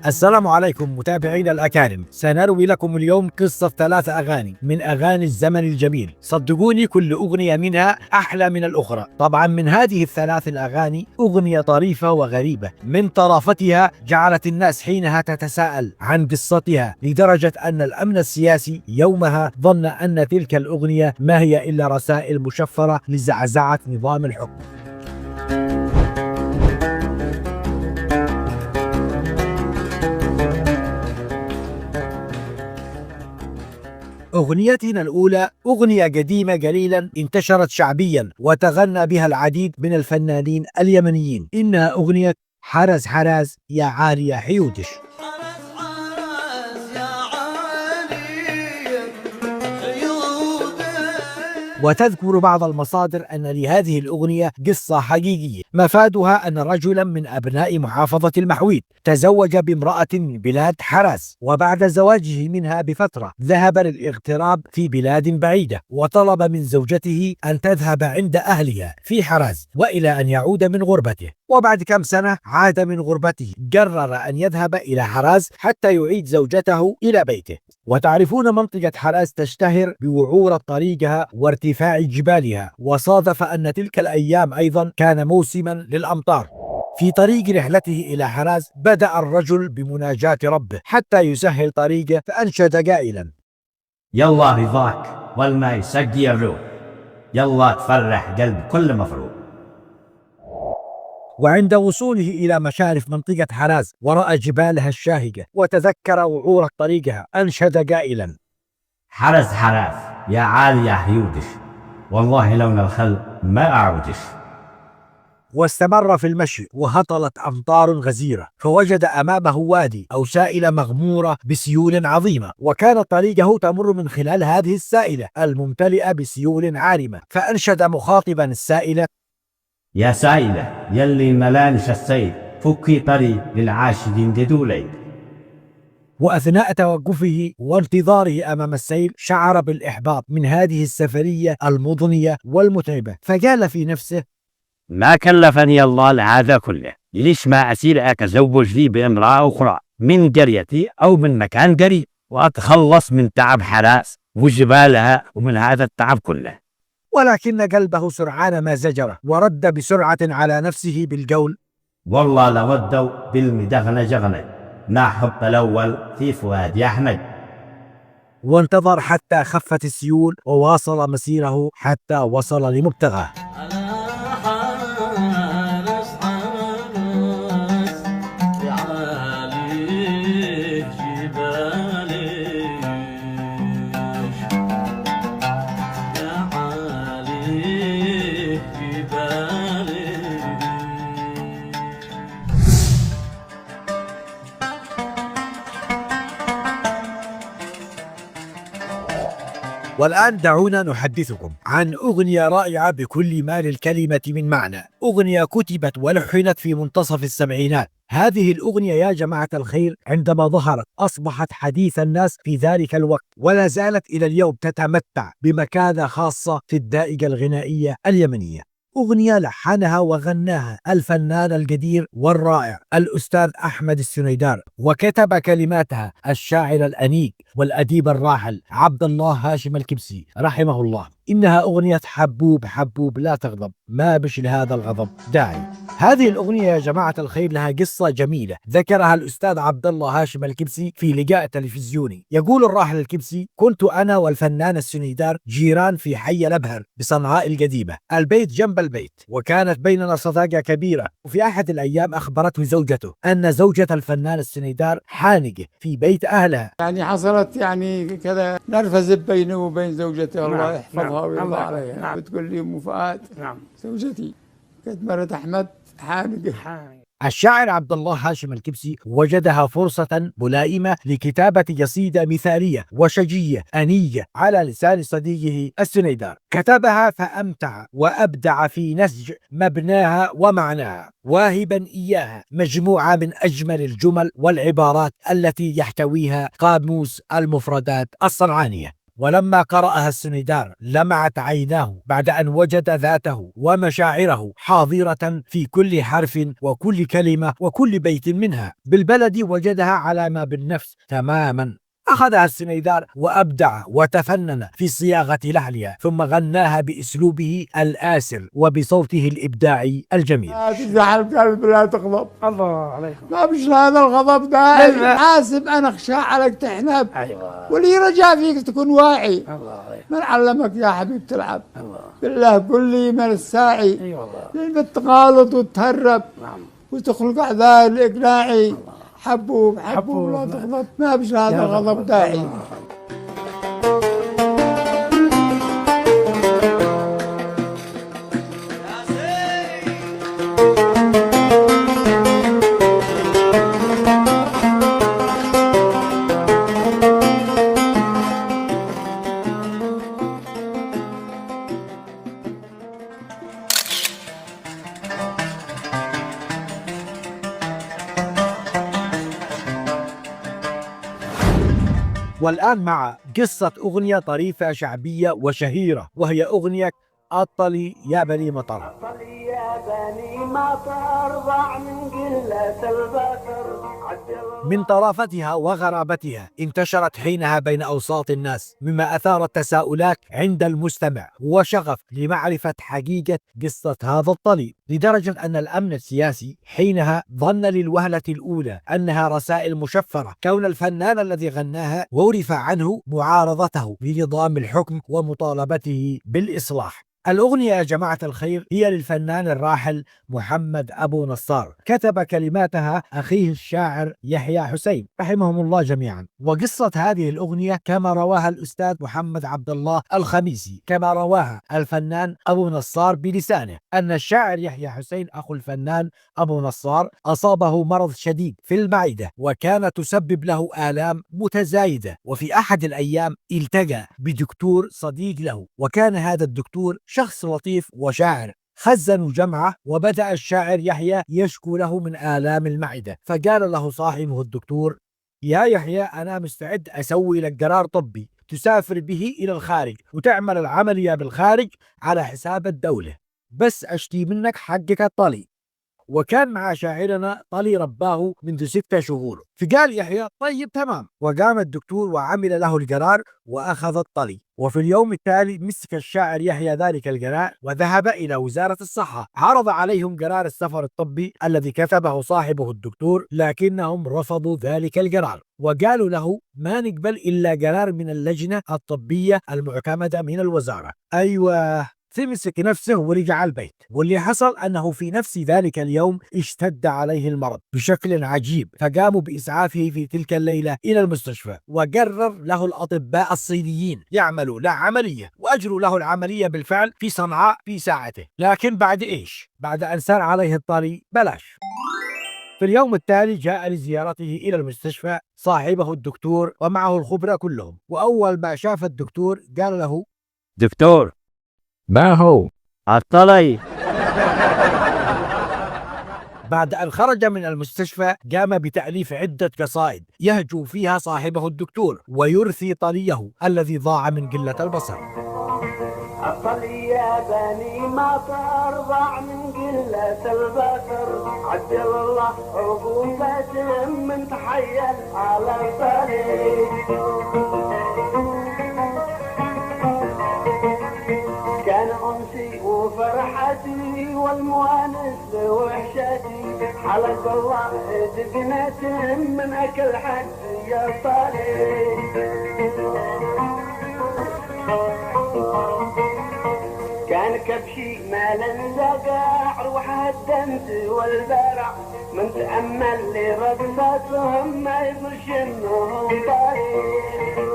السلام عليكم متابعينا الأكارم. سنروي لكم اليوم قصة 3 أغاني من أغاني الزمن الجميل. صدقوني كل أغنية منها أحلى من الأخرى. طبعا من هذه ال3 الأغاني أغنية طريفة وغريبة، من طرافتها جعلت الناس حينها تتساءل عن قصتها، لدرجة أن الأمن السياسي يومها ظن أن تلك الأغنية ما هي إلا رسائل مشفرة لزعزعة نظام الحكم. أغنيتنا الأولى أغنية قديمة قليلا انتشرت شعبيا وتغنى بها العديد من الفنانين اليمنيين. إنها أغنية حرز حرز يا عالي يا حيودش. وتذكر بعض المصادر أن لهذه الأغنية قصة حقيقية، مفادها أن رجلا من أبناء محافظة المحويد تزوج بامرأة من بلاد حراس، وبعد زواجه منها بفترة ذهب للاغتراب في بلاد بعيدة، وطلب من زوجته أن تذهب عند أهلها في حراس وإلى أن يعود من غربته. وبعد كم سنة عاد من غربته، قرر أن يذهب إلى حراس حتى يعيد زوجته إلى بيته. وتعرفون منطقة حراس تشتهر بوعورة طريقها وارتفاع جبالها، وصادف أن تلك الأيام أيضا كان موسما للأمطار. في طريق رحلته إلى حراس بدأ الرجل بمناجاة ربه حتى يسهل طريقه، فأنشد قائلا: يلا رضاك والما يسقي الروح، يلا تفرح قلب كل مفروض. وعند وصوله إلى مشارف منطقة حراس ورأى جبالها الشاهقة وتذكر وعورة طريقها، أنشد قائلا: حرز حراس يا عالي يا حيودش، والله لون الخل ما أعودش. واستمر في المشي وهطلت أمطار غزيرة، فوجد أمامه وادي أو سائلة مغمورة بسيول عظيمة، وكان طريقه تمر من خلال هذه السائلة الممتلئة بسيول عارمة، فأنشد مخاطبا السائلة: يا سائلة يلي ملانش السيل، فكي طريق للعاشقين ددولي. وأثناء توقفه وانتظاره أمام السيل شعر بالإحباط من هذه السفرية المضنية والمتعبة، فقال في نفسه: ما كلفني الله لهذا كله، ليش ما أسير أتزوج لي بامرأة أخرى من قريتي أو من مكان قريب، وأتخلص من تعب حراس وجبالها ومن هذا التعب كله. ولكن قلبه سرعان ما زجره ورد بسرعة على نفسه بالقول: والله لودوا بالمدغنة جغنة، ما حب الأول في فؤاد يا أحمد. وانتظر حتى خفت السيول وواصل مسيره حتى وصل لمبتغاه. والآن دعونا نحدثكم عن أغنية رائعة بكل ما للكلمة من معنى، أغنية كتبت ولحنت في منتصف السبعينات. هذه الأغنية يا جماعة الخير عندما ظهرت أصبحت حديث الناس في ذلك الوقت، ولا زالت إلى اليوم تتمتع بمكانة خاصة في الدائقة الغنائية اليمنية. أغنية لحنها وغناها الفنان القدير والرائع الأستاذ أحمد السنيدار، وكتب كلماتها الشاعر الأنيق والأديب الراحل عبد الله هاشم الكبسي رحمه الله. إنها أغنية حبوب حبوب لا تغضب، ما بش لهذا الغضب داعي. هذه الأغنية يا جماعة الخير لها قصة جميلة ذكرها الأستاذ عبد الله هاشم الكبسي في لقاء تلفزيوني. يقول الراحل الكبسي: كنت أنا والفنان السنيدار جيران في حي الأبهر بصنعاء القديمة، البيت جنب البيت، وكانت بيننا صداقة كبيرة. وفي أحد الأيام أخبرته زوجته أن زوجة الفنان السنيدار حانقة في بيت أهلها. يعني حصلت كذا نرفزة بينه وبين زوجته، الله يحفظها ويرضى عليها. نعم. بتقول لي أم فؤاد نعم. زوجتي كانت مرت أحمد حانقة. الشاعر عبد الله هاشم الكبسي وجدها فرصة ملائمة لكتابة قصيدة مثالية وشجية أنية على لسان صديقه السنيدار. كتبها فأمتع وأبدع في نسج مبناها ومعناها، واهبا إياها مجموعة من أجمل الجمل والعبارات التي يحتويها قاموس المفردات الصنعانية. ولما قرأها السنيدار لمعت عيناه بعد أن وجد ذاته ومشاعره حاضرة في كل حرف وكل كلمة وكل بيت منها. بالبلد وجدها على ما بالنفس تماما. أخذها السنيدار وأبدع وتفنن في صياغة لحنها، ثم غناها بأسلوبه الآسر وبصوته الإبداعي الجميل. لا تزعل القلب، لا تغضب. الله عليك. ما مش هذا الغضب داعي. حاسب أنا أخشى عليك تحنب. أيوة. واللي رجع فيك تكون واعي. الله عليك. من علمك يا حبيب تلعب؟ الله. بالله قل لي من الساعي. أي والله. لأن بتغالط وتهرب نعم. وتخلق أعذار الإقناعي. حبوب حبوب لا تغضب. ما مش هذا الغضب داعي. والآن مع قصة أغنية طريفة شعبية وشهيرة، وهي أغنية أطلي يا بني مطر. أطلي يا بني مطر ضاع من قلة البصر. من طرافتها وغرابتها انتشرت حينها بين أوساط الناس، مما أثار التساؤلات عند المستمع وشغف لمعرفة حقيقة قصة هذا الطلي، لدرجة أن الأمن السياسي حينها ظن للوهلة الأولى أنها رسائل مشفرة، كون الفنان الذي غناها ورث عنه معارضته لنظام الحكم ومطالبته بالإصلاح. الأغنية يا جماعة الخير هي للفنان الراحل محمد أبو نصار، كتب كلماتها أخيه الشاعر يحيى حسين رحمهم الله جميعا. وقصة هذه الأغنية كما رواها الأستاذ محمد عبد الله الخميسي، كما رواها الفنان أبو نصار بلسانه، أن الشاعر يحيى حسين أخو الفنان أبو نصار أصابه مرض شديد في المعدة، وكانت تسبب له آلام متزايدة، وفي أحد الأيام التقى بدكتور صديق له، وكان هذا الدكتور شخص لطيف وشاعر. خزنوا جمعة وبدأ الشاعر يحيى يشكو له من آلام المعدة، فقال له صاحبه الدكتور: يا يحيى أنا مستعد أسوي لك قرار طبي تسافر به إلى الخارج وتعمل العملية بالخارج على حساب الدولة، بس أشتي منك حقك الطلي. وكان مع شاعرنا طلي رباه منذ 6 شهور، فقال يحيى طيب تمام، وقام الدكتور وعمل له القرار وأخذ الطلي. وفي اليوم التالي مسك الشاعر يحيى ذلك القرار وذهب إلى وزارة الصحة، عرض عليهم قرار السفر الطبي الذي كتبه صاحبه الدكتور، لكنهم رفضوا ذلك القرار وقالوا له ما نقبل إلا قرار من اللجنة الطبية المعتمدة من الوزارة. أيوة، تمسك نفسه ورجع البيت. واللي حصل أنه في نفس ذلك اليوم اشتد عليه المرض بشكل عجيب، فقاموا بإسعافه في تلك الليلة إلى المستشفى، وقرر له الأطباء الصينيين يعملوا له عملية، وأجروا له العملية بالفعل في صنعاء في ساعته. لكن بعد إيش؟ بعد أن سار عليه الطريق بلاش. في اليوم التالي جاء لزيارته إلى المستشفى صاحبه الدكتور ومعه الخبراء كلهم، وأول ما شاف الدكتور قال له: دكتور، ما هو؟ الطلي. بعد أن خرج من المستشفى قام بتأليف عدة قصائد يهجو فيها صاحبه الدكتور ويرثي طليه الذي ضاع من قلة البصر. أطلي يا بني مطر ضاع من قلة البصر. عدل الله عقوبة من تحيل على الطريق. كان أنسي وفرحتي والمؤنس وحشتي. حلق الله دقنة من أكل حد يا طريق. كان كبشي مال انزقع روح الدمس والبرع. من تأمل لرقصتهم ما يقولش انهم طريق.